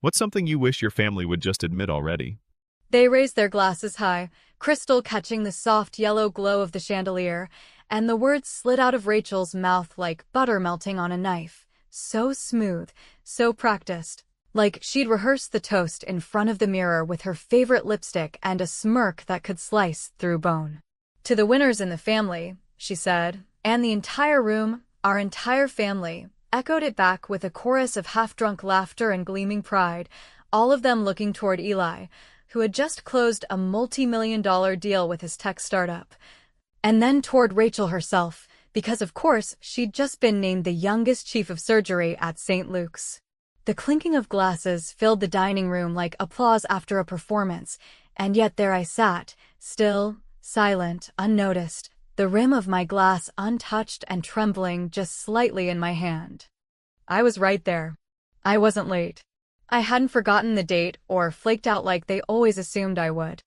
What's something you wish your family would just admit already? They raised their glasses high, crystal catching the soft yellow glow of the chandelier, and the words slid out of Rachel's mouth like butter melting on a knife. So smooth, so practiced. Like she'd rehearsed the toast in front of the mirror with her favorite lipstick and a smirk that could slice through bone. To the winners in the family, she said, and the entire room, our entire family, echoed it back with a chorus of half-drunk laughter and gleaming pride, all of them looking toward Eli, who had just closed a multi-million-dollar deal with his tech startup. And then toward Rachel herself, because of course she'd just been named the youngest chief of surgery at St. Luke's. The clinking of glasses filled the dining room like applause after a performance, and yet there I sat, still, silent, unnoticed, the rim of my glass untouched and trembling just slightly in my hand. I was right there. I wasn't late. I hadn't forgotten the date or flaked out like they always assumed I would.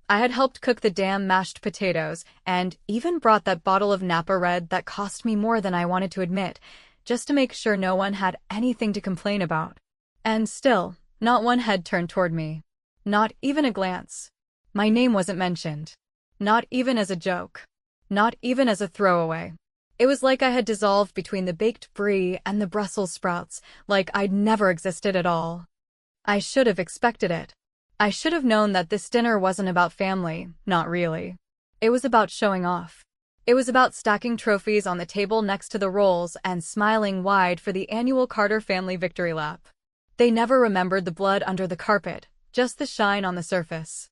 I had helped cook the damn mashed potatoes and even brought that bottle of Napa Red that cost me more than I wanted to admit, just to make sure no one had anything to complain about. And still, not one head turned toward me. Not even a glance. My name wasn't mentioned. Not even as a joke. Not even as a throwaway. It was like I had dissolved between the baked brie and the Brussels sprouts, like I'd never existed at all. I should have expected it. I should have known that this dinner wasn't about family, not really. It was about showing off. It was about stacking trophies on the table next to the rolls and smiling wide for the annual Carter family victory lap. They never remembered the blood under the carpet, just the shine on the surface.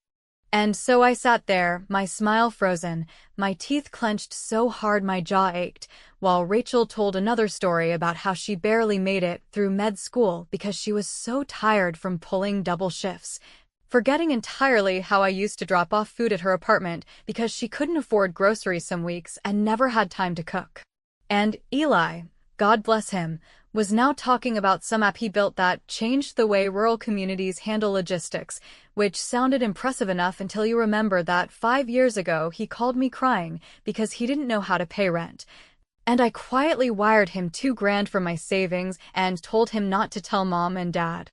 And so I sat there, my smile frozen, my teeth clenched so hard my jaw ached, while Rachel told another story about how she barely made it through med school because she was so tired from pulling double shifts, forgetting entirely how I used to drop off food at her apartment because she couldn't afford groceries some weeks and never had time to cook. And Eli, God bless him, was now talking about some app he built that changed the way rural communities handle logistics, which sounded impressive enough until you remember that 5 years ago he called me crying because he didn't know how to pay rent. And I quietly wired him $2,000 from my savings and told him not to tell Mom and Dad.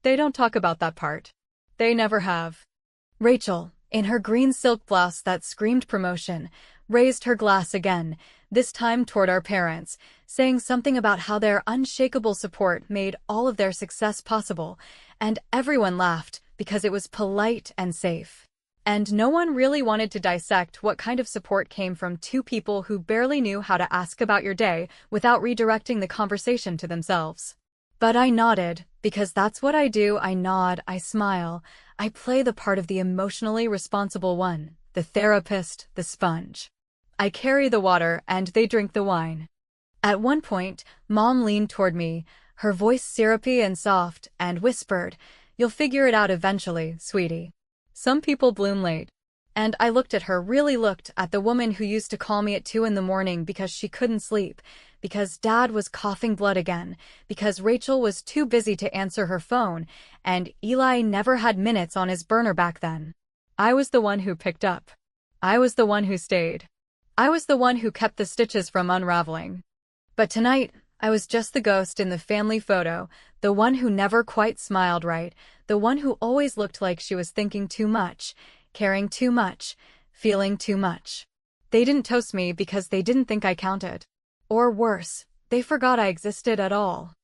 They don't talk about that part. They never have. Rachel, in her green silk blouse that screamed promotion, raised her glass again, this time toward our parents, saying something about how their unshakable support made all of their success possible, and everyone laughed because it was polite and safe. And no one really wanted to dissect what kind of support came from two people who barely knew how to ask about your day without redirecting the conversation to themselves. But I nodded, because that's what I do. I nod, I smile, I play the part of the emotionally responsible one, the therapist, the sponge. I carry the water and they drink the wine. At one point, Mom leaned toward me, her voice syrupy and soft, and whispered, "You'll figure it out eventually, sweetie. Some people bloom late." And I looked at her, really looked at the woman who used to call me at 2 in the morning because she couldn't sleep, because Dad was coughing blood again, because Rachel was too busy to answer her phone, and Eli never had minutes on his burner back then. I was the one who picked up. I was the one who stayed. I was the one who kept the stitches from unraveling. But tonight, I was just the ghost in the family photo, the one who never quite smiled right, the one who always looked like she was thinking too much, caring too much, feeling too much. They didn't toast me because they didn't think I counted. Or worse, they forgot I existed at all.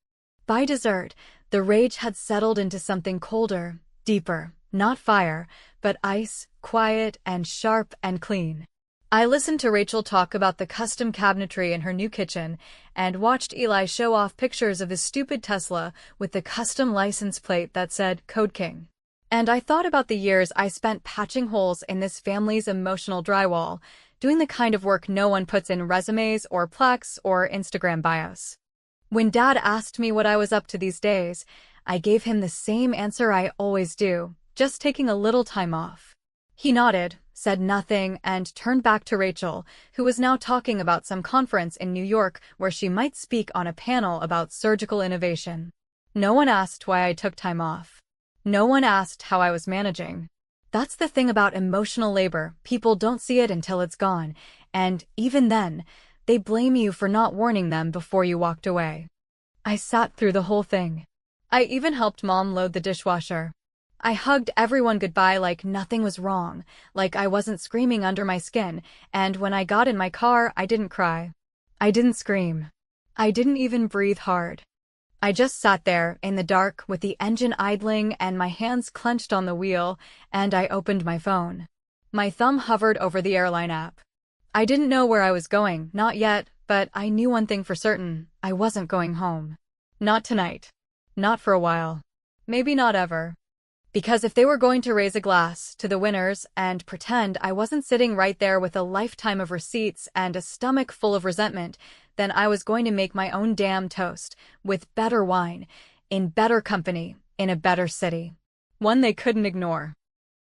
By dessert, the rage had settled into something colder, deeper, not fire, but ice, quiet and sharp and clean. I listened to Rachel talk about the custom cabinetry in her new kitchen and watched Eli show off pictures of his stupid Tesla with the custom license plate that said Code King. And I thought about the years I spent patching holes in this family's emotional drywall, doing the kind of work no one puts in resumes or plaques or Instagram bios. When Dad asked me what I was up to these days, I gave him the same answer I always do, just taking a little time off. He nodded, said nothing, and turned back to Rachel, who was now talking about some conference in New York where she might speak on a panel about surgical innovation. No one asked why I took time off. No one asked how I was managing. That's the thing about emotional labor, people don't see it until it's gone, and even then, they blame you for not warning them before you walked away. I sat through the whole thing. I even helped Mom load the dishwasher. I hugged everyone goodbye like nothing was wrong, like I wasn't screaming under my skin, and when I got in my car, I didn't cry. I didn't scream. I didn't even breathe hard. I just sat there, in the dark, with the engine idling and my hands clenched on the wheel, and I opened my phone. My thumb hovered over the airline app. I didn't know where I was going, not yet, but I knew one thing for certain: I wasn't going home. Not tonight. Not for a while. Maybe not ever. Because if they were going to raise a glass to the winners and pretend I wasn't sitting right there with a lifetime of receipts and a stomach full of resentment, then I was going to make my own damn toast, with better wine, in better company, in a better city. One they couldn't ignore.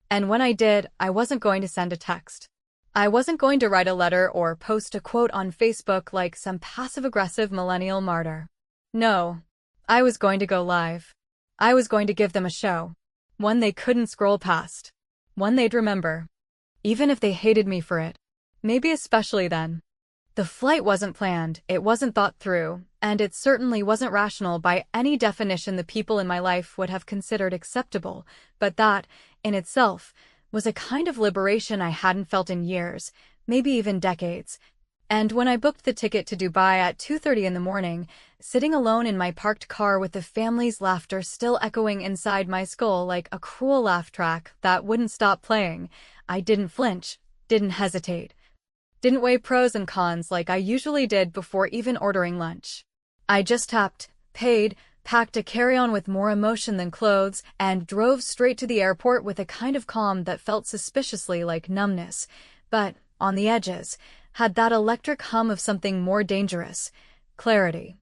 And when I did, I wasn't going to send a text. I wasn't going to write a letter or post a quote on Facebook like some passive-aggressive millennial martyr. No. I was going to go live. I was going to give them a show. One they couldn't scroll past. One they'd remember. Even if they hated me for it. Maybe especially then. The flight wasn't planned, it wasn't thought through, and it certainly wasn't rational by any definition the people in my life would have considered acceptable, but that, in itself, was a kind of liberation I hadn't felt in years, maybe even decades. And when I booked the ticket to Dubai at 2:30 in the morning, sitting alone in my parked car with the family's laughter still echoing inside my skull like a cruel laugh track that wouldn't stop playing, I didn't flinch, didn't hesitate. Didn't weigh pros and cons like I usually did before even ordering lunch. I just tapped, paid, packed a carry-on with more emotion than clothes, and drove straight to the airport with a kind of calm that felt suspiciously like numbness, but, on the edges, had that electric hum of something more dangerous: clarity.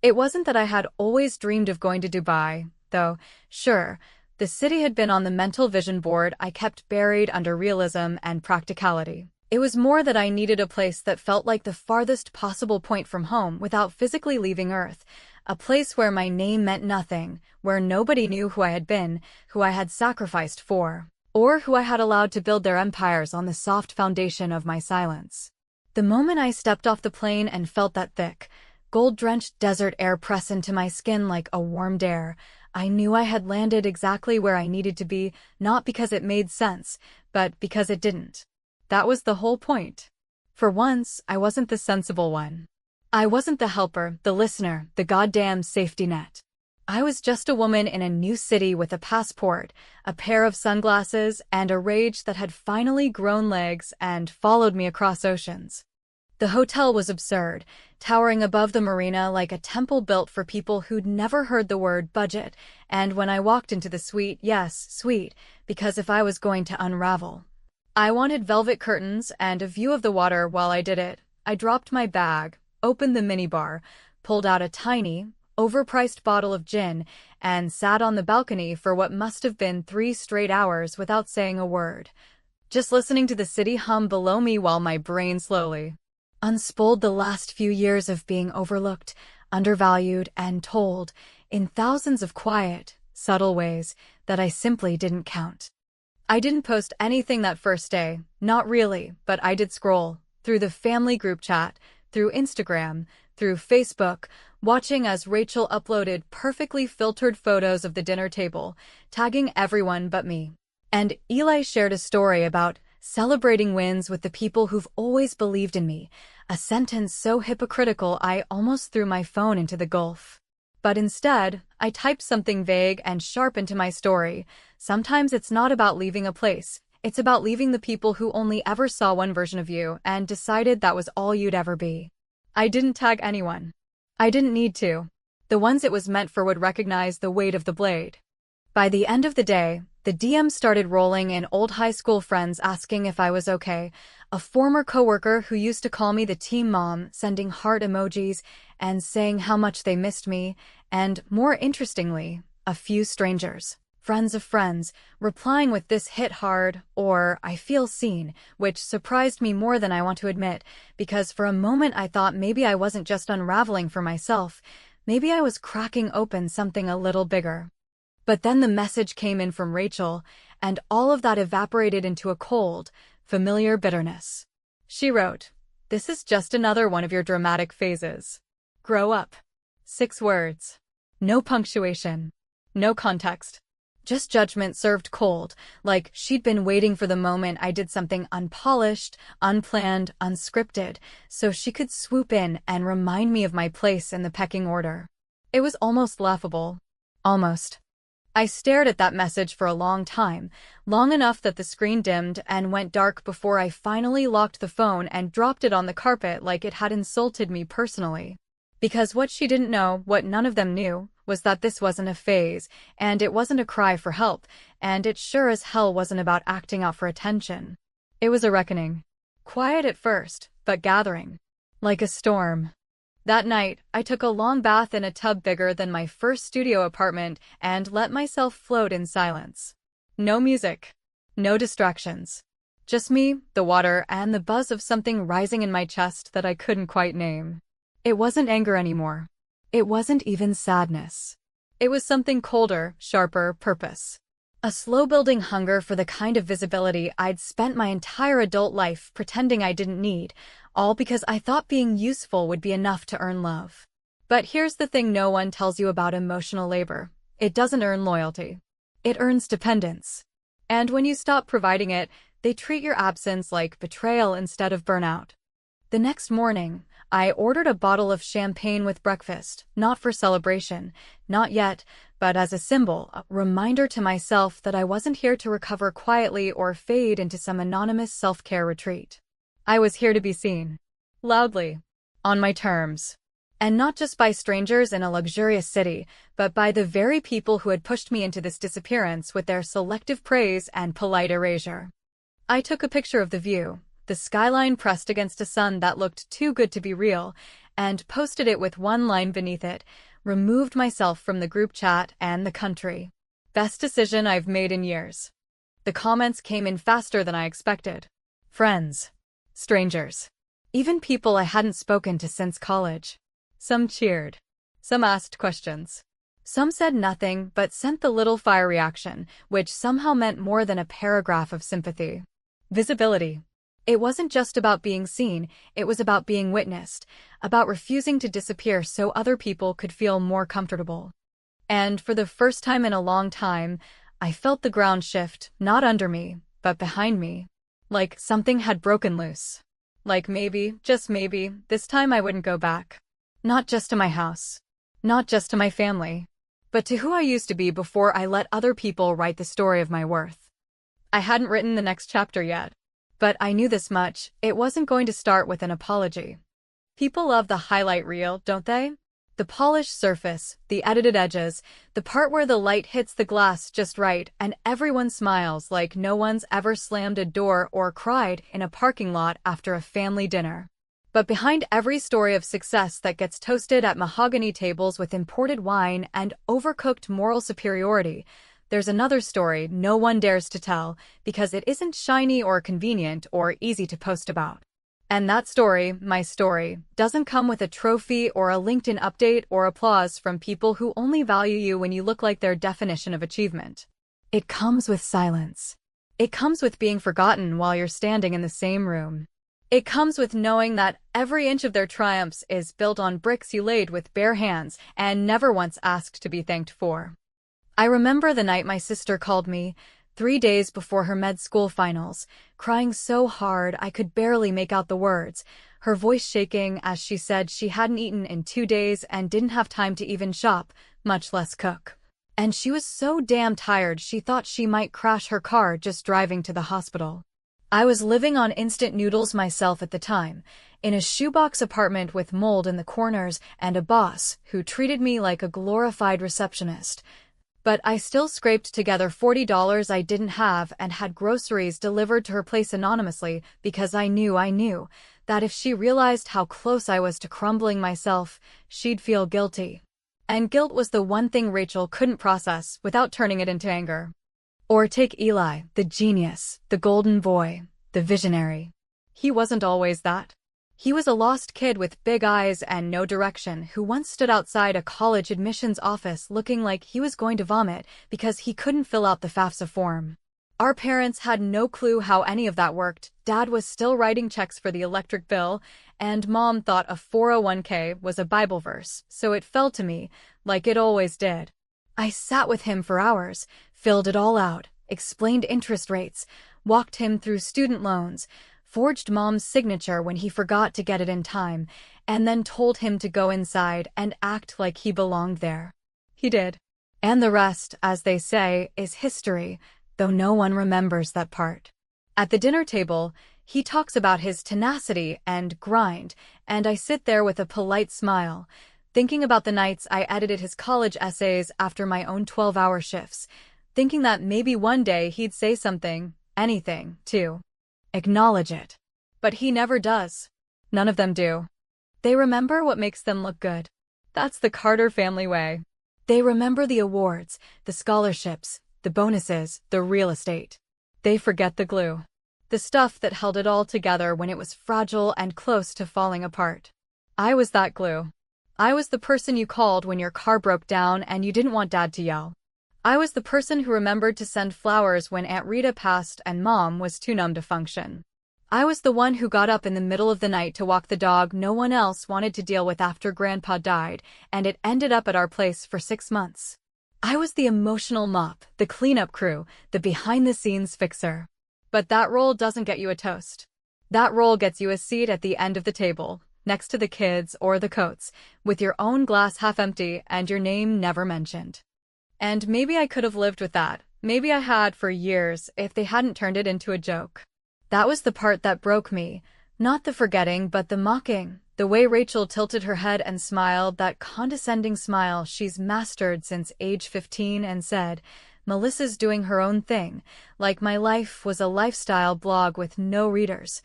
It wasn't that I had always dreamed of going to Dubai, though, sure, the city had been on the mental vision board I kept buried under realism and practicality. It was more that I needed a place that felt like the farthest possible point from home without physically leaving Earth, a place where my name meant nothing, where nobody knew who I had been, who I had sacrificed for, or who I had allowed to build their empires on the soft foundation of my silence. The moment I stepped off the plane and felt that thick, gold-drenched desert air press into my skin like a warmed air, I knew I had landed exactly where I needed to be, not because it made sense, but because it didn't. That was the whole point. For once, I wasn't the sensible one. I wasn't the helper, the listener, the goddamn safety net. I was just a woman in a new city with a passport, a pair of sunglasses, and a rage that had finally grown legs and followed me across oceans. The hotel was absurd, towering above the marina like a temple built for people who'd never heard the word budget, and when I walked into the suite, yes, suite, because if I was going to unravel, I wanted velvet curtains and a view of the water while I did it. I dropped my bag, opened the minibar, pulled out a tiny, overpriced bottle of gin, and sat on the balcony for what must have been 3 straight hours without saying a word, just listening to the city hum below me while my brain slowly unspooled the last few years of being overlooked, undervalued, and told, in thousands of quiet, subtle ways, that I simply didn't count. I didn't post anything that first day, not really, but I did scroll, through the family group chat, through Instagram, through Facebook, watching as Rachel uploaded perfectly filtered photos of the dinner table, tagging everyone but me. And Eli shared a story about celebrating wins with the people who've always believed in me, a sentence so hypocritical I almost threw my phone into the gulf. But instead, I typed something vague and sharp into my story. Sometimes it's not about leaving a place, it's about leaving the people who only ever saw one version of you and decided that was all you'd ever be. I didn't tag anyone. I didn't need to. The ones it was meant for would recognize the weight of the blade. By the end of the day, the DMs started rolling in: old high school friends asking if I was okay, a former coworker who used to call me the team mom sending heart emojis and saying how much they missed me, and, more interestingly, a few strangers, friends of friends, replying with "this hit hard" or "I feel seen," which surprised me more than I want to admit, because for a moment I thought maybe I wasn't just unraveling for myself, maybe I was cracking open something a little bigger. But then the message came in from Rachel, and all of that evaporated into a cold, familiar bitterness. She wrote, "This is just another one of your dramatic phases. Grow up." 6 words. No punctuation. No context. Just judgment served cold, like she'd been waiting for the moment I did something unpolished, unplanned, unscripted, so she could swoop in and remind me of my place in the pecking order. It was almost laughable. Almost. I stared at that message for a long time, long enough that the screen dimmed and went dark before I finally locked the phone and dropped it on the carpet like it had insulted me personally. Because what she didn't know, what none of them knew, was that this wasn't a phase, and it wasn't a cry for help, and it sure as hell wasn't about acting out for attention. It was a reckoning. Quiet at first, but gathering. Like a storm. That night, I took a long bath in a tub bigger than my first studio apartment and let myself float in silence. No music. No distractions. Just me, the water, and the buzz of something rising in my chest that I couldn't quite name. It wasn't anger anymore. It wasn't even sadness. It was something colder, sharper, purpose. A slow-building hunger for the kind of visibility I'd spent my entire adult life pretending I didn't need, all because I thought being useful would be enough to earn love. But here's the thing no one tells you about emotional labor. It doesn't earn loyalty. It earns dependence. And when you stop providing it, they treat your absence like betrayal instead of burnout. The next morning, I ordered a bottle of champagne with breakfast, not for celebration, not yet, but as a symbol, a reminder to myself that I wasn't here to recover quietly or fade into some anonymous self-care retreat. I was here to be seen. Loudly. On my terms. And not just by strangers in a luxurious city, but by the very people who had pushed me into this disappearance with their selective praise and polite erasure. I took a picture of the view, the skyline pressed against a sun that looked too good to be real, and posted it with one line beneath it, removed myself from the group chat and the country. Best decision I've made in years. The comments came in faster than I expected. Friends. Strangers. Even people I hadn't spoken to since college. Some cheered. Some asked questions. Some said nothing but sent the little fire reaction, which somehow meant more than a paragraph of sympathy. Visibility. It wasn't just about being seen, it was about being witnessed, about refusing to disappear so other people could feel more comfortable. And for the first time in a long time, I felt the ground shift, not under me, but behind me. Like something had broken loose. Like maybe, just maybe, this time I wouldn't go back. Not just to my house. Not just to my family. But to who I used to be before I let other people write the story of my worth. I hadn't written the next chapter yet. But I knew this much, it wasn't going to start with an apology. People love the highlight reel, don't they? The polished surface, the edited edges, the part where the light hits the glass just right and everyone smiles like no one's ever slammed a door or cried in a parking lot after a family dinner. But behind every story of success that gets toasted at mahogany tables with imported wine and overcooked moral superiority, there's another story no one dares to tell because it isn't shiny or convenient or easy to post about. And that story, my story, doesn't come with a trophy or a LinkedIn update or applause from people who only value you when you look like their definition of achievement. It comes with silence. It comes with being forgotten while you're standing in the same room. It comes with knowing that every inch of their triumphs is built on bricks you laid with bare hands and never once asked to be thanked for. I remember the night my sister called me, 3 days before her med school finals, crying so hard I could barely make out the words, her voice shaking as she said she hadn't eaten in 2 days and didn't have time to even shop, much less cook. And she was so damn tired she thought she might crash her car just driving to the hospital. I was living on instant noodles myself at the time, in a shoebox apartment with mold in the corners and a boss who treated me like a glorified receptionist. But I still scraped together $40 I didn't have and had groceries delivered to her place anonymously because I knew that if she realized how close I was to crumbling myself, she'd feel guilty. And guilt was the one thing Rachel couldn't process without turning it into anger. Or take Eli, the genius, the golden boy, the visionary. He wasn't always that. He was a lost kid with big eyes and no direction who once stood outside a college admissions office looking like he was going to vomit because he couldn't fill out the FAFSA form. Our parents had no clue how any of that worked. Dad was still writing checks for the electric bill, and Mom thought a 401k was a Bible verse, so it fell to me, like it always did. I sat with him for hours, filled it all out, explained interest rates, walked him through student loans, forged Mom's signature when he forgot to get it in time, and then told him to go inside and act like he belonged there. He did. And the rest, as they say, is history, though no one remembers that part. At the dinner table, he talks about his tenacity and grind, and I sit there with a polite smile, thinking about the nights I edited his college essays after my own 12-hour shifts, thinking that maybe one day he'd say something, anything, to acknowledge it. But he never does. None of them do. They remember what makes them look good. That's the Carter family way. They remember the awards, the scholarships, the bonuses, the real estate. They forget the glue. The stuff that held it all together when it was fragile and close to falling apart. I was that glue. I was the person you called when your car broke down and you didn't want Dad to yell. I was the person who remembered to send flowers when Aunt Rita passed and Mom was too numb to function. I was the one who got up in the middle of the night to walk the dog no one else wanted to deal with after Grandpa died, and it ended up at our place for 6 months. I was the emotional mop, the cleanup crew, the behind-the-scenes fixer. But that role doesn't get you a toast. That role gets you a seat at the end of the table, next to the kids or the coats, with your own glass half empty and your name never mentioned. And maybe I could have lived with that. Maybe I had for years if they hadn't turned it into a joke. That was the part that broke me. Not the forgetting, but the mocking. The way Rachel tilted her head and smiled, that condescending smile she's mastered since age 15, and said, "Melissa's doing her own thing," like my life was a lifestyle blog with no readers.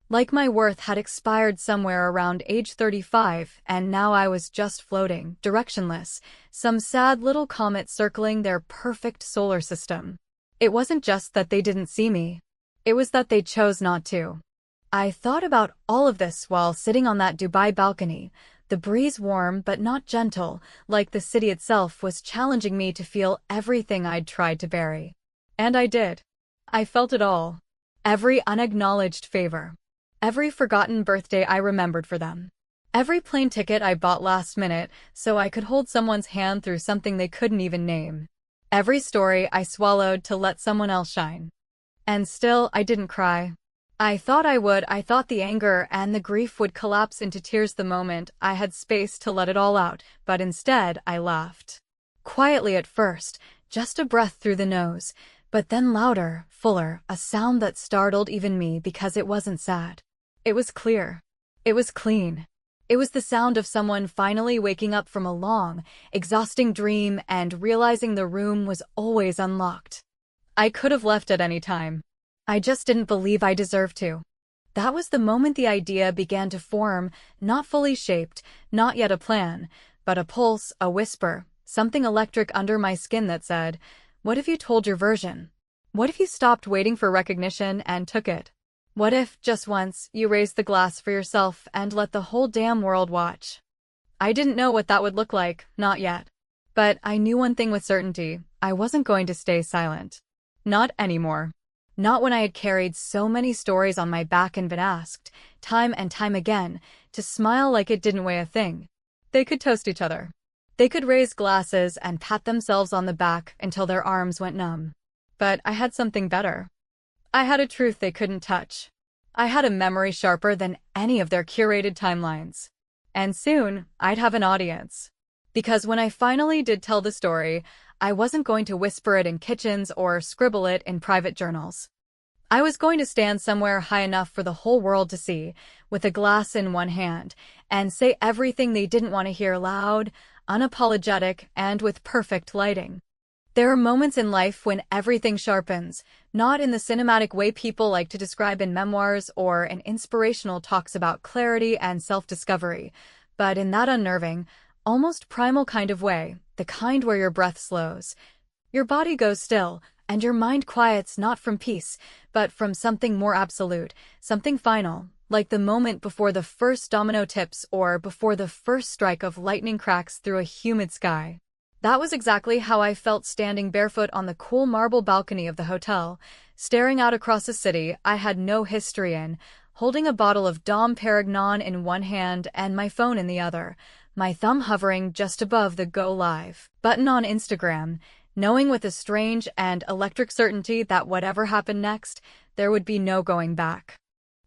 Like my worth had expired somewhere around age 35, and now I was just floating, directionless, some sad little comet circling their perfect solar system. It wasn't just that they didn't see me. It was that they chose not to. I thought about all of this while sitting on that Dubai balcony, the breeze warm but not gentle, like the city itself was challenging me to feel everything I'd tried to bury. And I did. I felt it all. Every unacknowledged favor. Every forgotten birthday I remembered for them. Every plane ticket I bought last minute so I could hold someone's hand through something they couldn't even name. Every story I swallowed to let someone else shine. And still, I didn't cry. I thought I would. I thought the anger and the grief would collapse into tears the moment I had space to let it all out, but instead, I laughed. Quietly at first, just a breath through the nose, but then louder, fuller, a sound that startled even me because it wasn't sad. It was clear. It was clean. It was the sound of someone finally waking up from a long, exhausting dream and realizing the room was always unlocked. I could have left at any time. I just didn't believe I deserved to. That was the moment the idea began to form, not fully shaped, not yet a plan, but a pulse, a whisper, something electric under my skin that said, "What if you told your version? What if you stopped waiting for recognition and took it? What if, just once, you raised the glass for yourself and let the whole damn world watch?" I didn't know what that would look like, not yet. But I knew one thing with certainty: I wasn't going to stay silent. Not anymore. Not when I had carried so many stories on my back and been asked, time and time again, to smile like it didn't weigh a thing. They could toast each other. They could raise glasses and pat themselves on the back until their arms went numb. But I had something better. I had a truth they couldn't touch. I had a memory sharper than any of their curated timelines. And soon, I'd have an audience. Because when I finally did tell the story, I wasn't going to whisper it in kitchens or scribble it in private journals. I was going to stand somewhere high enough for the whole world to see, with a glass in one hand, and say everything they didn't want to hear loud, unapologetic, and with perfect lighting. There are moments in life when everything sharpens, not in the cinematic way people like to describe in memoirs or in inspirational talks about clarity and self-discovery, but in that unnerving, almost primal kind of way, the kind where your breath slows, your body goes still, and your mind quiets not from peace, but from something more absolute, something final, like the moment before the first domino tips or before the first strike of lightning cracks through a humid sky. That was exactly how I felt standing barefoot on the cool marble balcony of the hotel, staring out across a city I had no history in, holding a bottle of Dom Perignon in one hand and my phone in the other, my thumb hovering just above the Go Live button on Instagram, knowing with a strange and electric certainty that whatever happened next, there would be no going back.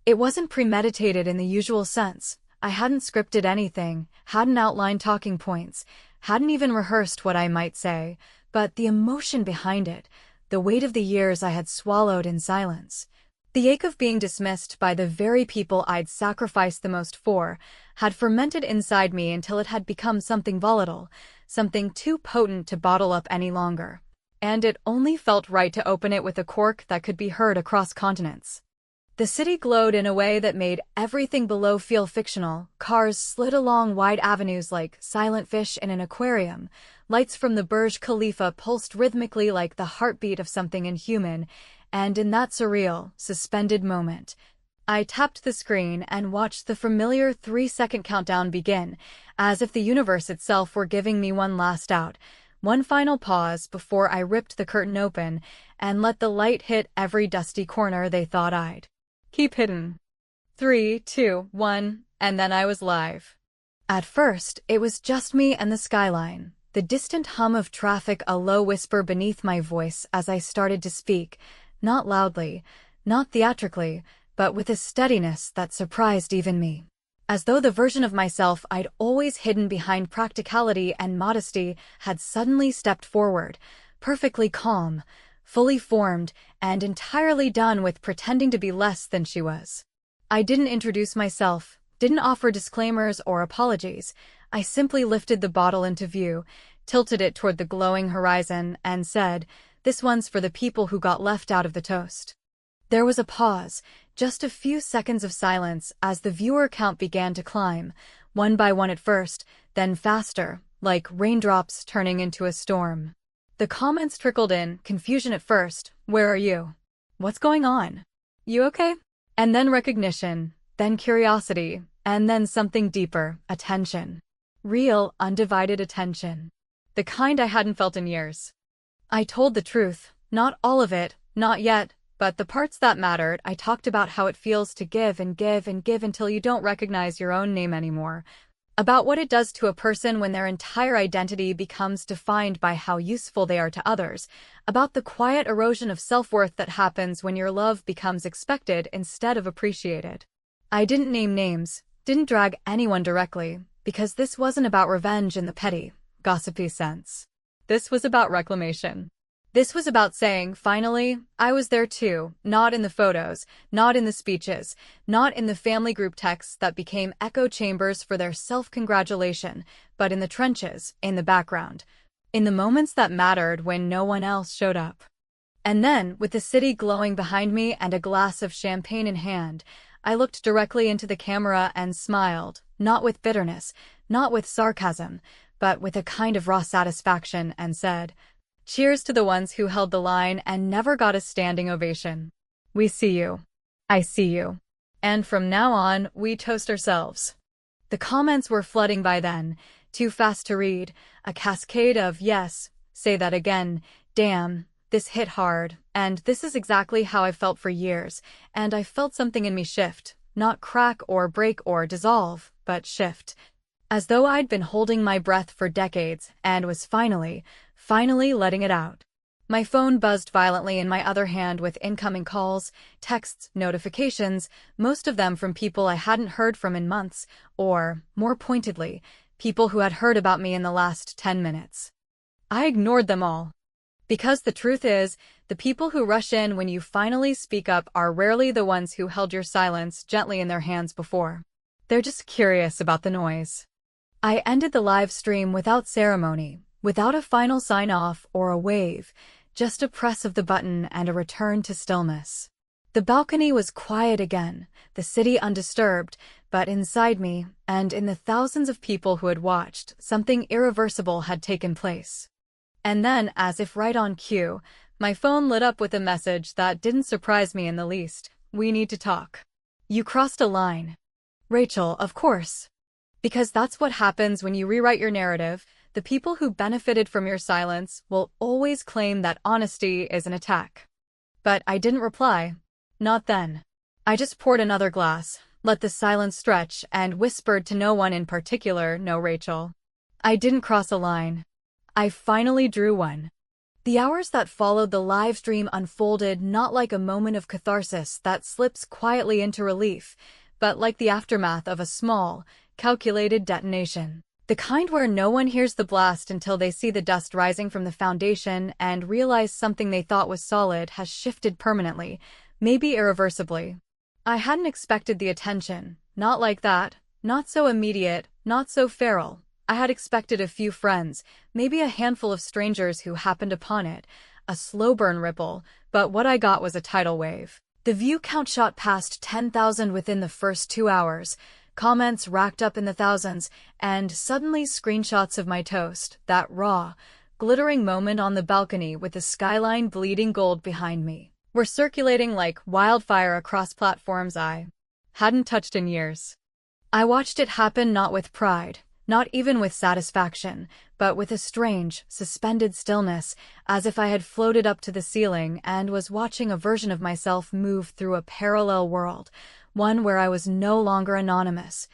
It wasn't premeditated in the usual sense. I hadn't scripted anything, hadn't outlined talking points, hadn't even rehearsed what I might say, but the emotion behind it, the weight of the years I had swallowed in silence, the ache of being dismissed by the very people I'd sacrificed the most for, had fermented inside me until it had become something volatile, something too potent to bottle up any longer. And it only felt right to open it with a cork that could be heard across continents. The city glowed in a way that made everything below feel fictional. Cars slid along wide avenues like silent fish in an aquarium. Lights from the Burj Khalifa pulsed rhythmically like the heartbeat of something inhuman. And in that surreal, suspended moment, I tapped the screen and watched the familiar 3-second countdown begin, as if the universe itself were giving me one last out, one final pause before I ripped the curtain open and let the light hit every dusty corner they thought I'd keep hidden. 3, 2, 1, and then I was live. At first, it was just me and the skyline, the distant hum of traffic, a low whisper beneath my voice as I started to speak, not loudly, not theatrically, but with a steadiness that surprised even me. As though the version of myself I'd always hidden behind practicality and modesty had suddenly stepped forward, perfectly calm, fully formed, and entirely done with pretending to be less than she was. I didn't introduce myself, didn't offer disclaimers or apologies. I simply lifted the bottle into view, tilted it toward the glowing horizon, and said, "This one's for the people who got left out of the toast." There was a pause, just a few seconds of silence as the viewer count began to climb, one by one at first, then faster, like raindrops turning into a storm. The comments trickled in, confusion at first. "Where are you? What's going on? You okay?" And then recognition, then curiosity, and then something deeper, attention. Real, undivided attention. The kind I hadn't felt in years. I told the truth, not all of it, not yet, but the parts that mattered. I talked about how it feels to give and give and give until you don't recognize your own name anymore. About what it does to a person when their entire identity becomes defined by how useful they are to others. About the quiet erosion of self-worth that happens when your love becomes expected instead of appreciated. I didn't name names, didn't drag anyone directly, because this wasn't about revenge in the petty, gossipy sense. This was about reclamation. This was about saying, finally, I was there too, not in the photos, not in the speeches, not in the family group texts that became echo chambers for their self-congratulation, but in the trenches, in the background, in the moments that mattered when no one else showed up. And then, with the city glowing behind me and a glass of champagne in hand, I looked directly into the camera and smiled, not with bitterness, not with sarcasm, but with a kind of raw satisfaction, and said, "Cheers to the ones who held the line and never got a standing ovation. We see you. I see you. And from now on, we toast ourselves." The comments were flooding by then, too fast to read, a cascade of "yes, say that again, damn, this hit hard, and this is exactly how I felt for years," and I felt something in me shift, not crack or break or dissolve, but shift. As though I'd been holding my breath for decades and was finally letting it out. My phone buzzed violently in my other hand with incoming calls, texts, notifications, most of them from people I hadn't heard from in months, or, more pointedly, people who had heard about me in the last 10 minutes. I ignored them all. Because the truth is, the people who rush in when you finally speak up are rarely the ones who held your silence gently in their hands before. They're just curious about the noise. I ended the live stream without ceremony, without a final sign-off or a wave, just a press of the button and a return to stillness. The balcony was quiet again, the city undisturbed, but inside me, and in the thousands of people who had watched, something irreversible had taken place. And then, as if right on cue, my phone lit up with a message that didn't surprise me in the least. "We need to talk. You crossed a line." Rachel, of course. Because that's what happens when you rewrite your narrative. The people who benefited from your silence will always claim that honesty is an attack. But I didn't reply. Not then. I just poured another glass, let the silence stretch, and whispered to no one in particular, "No, Rachel." I didn't cross a line. I finally drew one. The hours that followed the live stream unfolded not like a moment of catharsis that slips quietly into relief, but like the aftermath of a small, calculated detonation. The kind where no one hears the blast until they see the dust rising from the foundation and realize something they thought was solid has shifted permanently, maybe irreversibly. I hadn't expected the attention, not like that, not so immediate, not so feral. I had expected a few friends, maybe a handful of strangers who happened upon it, a slow burn ripple, but what I got was a tidal wave. The view count shot past 10,000 within the first 2 hours, comments racked up in the thousands, and suddenly screenshots of my toast, that raw, glittering moment on the balcony with the skyline bleeding gold behind me, were circulating like wildfire across platforms I hadn't touched in years. I watched it happen not with pride, not even with satisfaction, but with a strange, suspended stillness, as if I had floated up to the ceiling and was watching a version of myself move through a parallel world, one where I was no longer anonymous,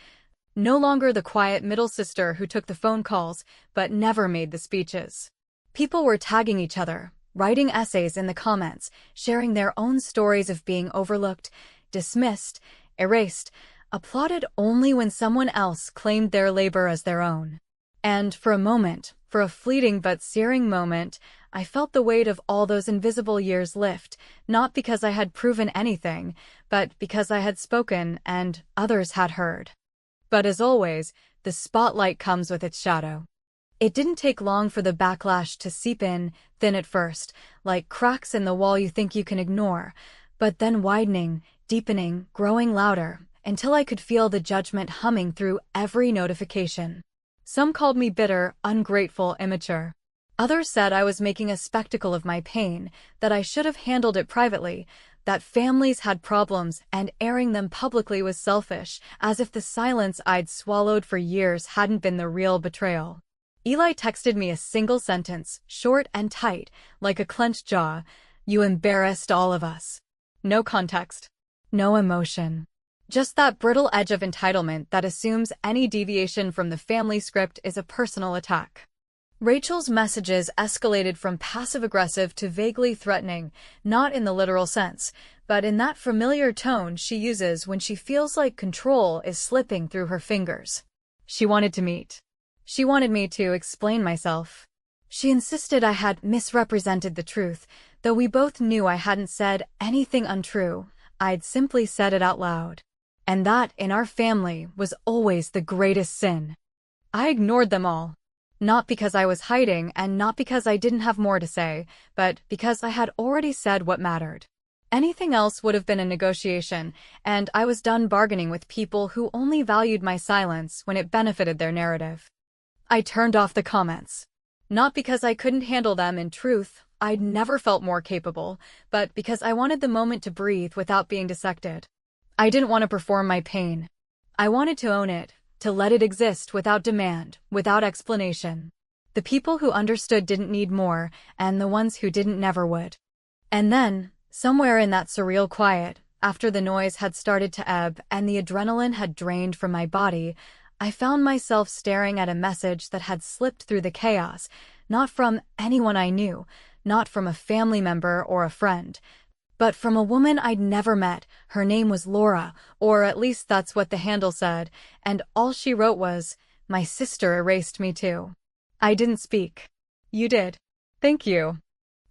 no longer the quiet middle sister who took the phone calls but never made the speeches. People were tagging each other, writing essays in the comments, sharing their own stories of being overlooked, dismissed, erased, applauded only when someone else claimed their labor as their own. And for a moment, for a fleeting but searing moment, I felt the weight of all those invisible years lift, not because I had proven anything, but because I had spoken and others had heard. But as always, the spotlight comes with its shadow. It didn't take long for the backlash to seep in, thin at first, like cracks in the wall you think you can ignore, but then widening, deepening, growing louder, until I could feel the judgment humming through every notification. Some called me bitter, ungrateful, immature. Others said I was making a spectacle of my pain, that I should have handled it privately, that families had problems and airing them publicly was selfish, as if the silence I'd swallowed for years hadn't been the real betrayal. Eli texted me a single sentence, short and tight, like a clenched jaw. "You embarrassed all of us." No context. No emotion. Just that brittle edge of entitlement that assumes any deviation from the family script is a personal attack. Rachel's messages escalated from passive-aggressive to vaguely threatening, not in the literal sense, but in that familiar tone she uses when she feels like control is slipping through her fingers. She wanted to meet. She wanted me to explain myself. She insisted I had misrepresented the truth, though we both knew I hadn't said anything untrue. I'd simply said it out loud. And that, in our family, was always the greatest sin. I ignored them all. Not because I was hiding and not because I didn't have more to say, but because I had already said what mattered. Anything else would have been a negotiation, and I was done bargaining with people who only valued my silence when it benefited their narrative. I turned off the comments. Not because I couldn't handle them. In truth, I'd never felt more capable, but because I wanted the moment to breathe without being dissected. I didn't want to perform my pain. I wanted to own it, to let it exist without demand, without explanation. The people who understood didn't need more, and the ones who didn't never would. And then, somewhere in that surreal quiet, after the noise had started to ebb and the adrenaline had drained from my body, I found myself staring at a message that had slipped through the chaos, not from anyone I knew, not from a family member or a friend, but from a woman I'd never met. Her name was Laura, or at least that's what the handle said, and all she wrote was, "My sister erased me too." I didn't speak. "You did. Thank you."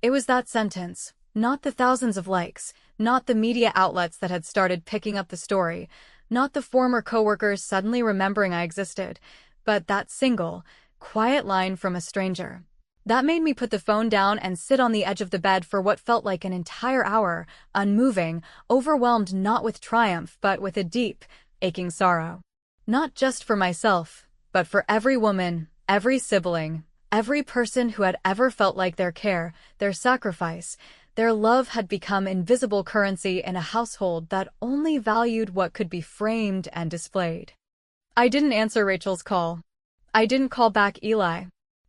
It was that sentence, not the thousands of likes, not the media outlets that had started picking up the story, not the former coworkers suddenly remembering I existed, but that single, quiet line from a stranger. That made me put the phone down and sit on the edge of the bed for what felt like an entire hour, unmoving, overwhelmed not with triumph but with a deep, aching sorrow. Not just for myself, but for every woman, every sibling, every person who had ever felt like their care, their sacrifice, their love had become invisible currency in a household that only valued what could be framed and displayed. I didn't answer Rachel's call. I didn't call back Eli.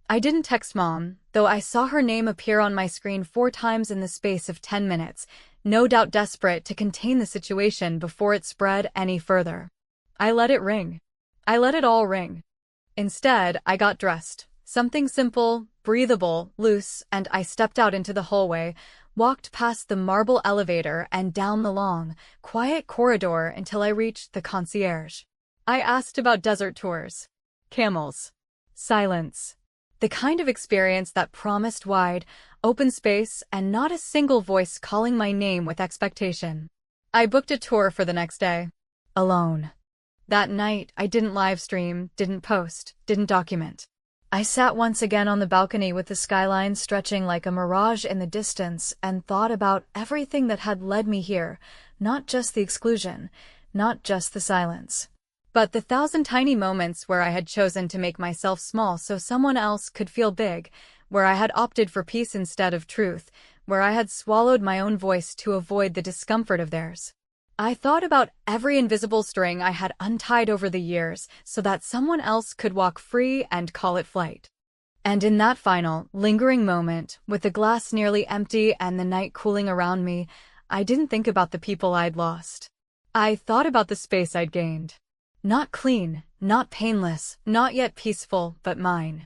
I didn't text Mom, though I saw her name appear on my screen 4 times in the space of 10 minutes, no doubt desperate to contain the situation before it spread any further. I let it ring. I let it all ring. Instead, I got dressed. Something simple, breathable, loose, and I stepped out into the hallway, walked past the marble elevator and down the long, quiet corridor until I reached the concierge. I asked about desert tours. Camels. Silence. The kind of experience that promised wide, open space and not a single voice calling my name with expectation. I booked a tour for the next day. Alone. That night, I didn't live stream, didn't post, didn't document. I sat once again on the balcony with the skyline stretching like a mirage in the distance and thought about everything that had led me here, not just the exclusion, not just the silence, but the 1,000 tiny moments where I had chosen to make myself small so someone else could feel big, where I had opted for peace instead of truth, where I had swallowed my own voice to avoid the discomfort of theirs. I thought about every invisible string I had untied over the years so that someone else could walk free and call it flight. And in that final, lingering moment, with the glass nearly empty and the night cooling around me, I didn't think about the people I'd lost. I thought about the space I'd gained. Not clean, not painless, not yet peaceful, but mine.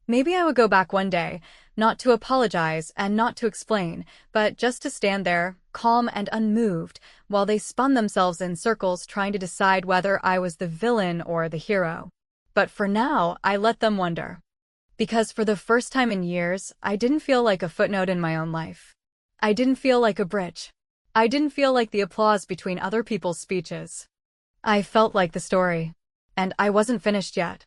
Maybe I would go back one day, not to apologize and not to explain, but just to stand there, calm and unmoved, while they spun themselves in circles trying to decide whether I was the villain or the hero. But for now, I let them wonder. Because for the first time in years, I didn't feel like a footnote in my own life. I didn't feel like a bridge. I didn't feel like the applause between other people's speeches. I felt like the story. And I wasn't finished yet.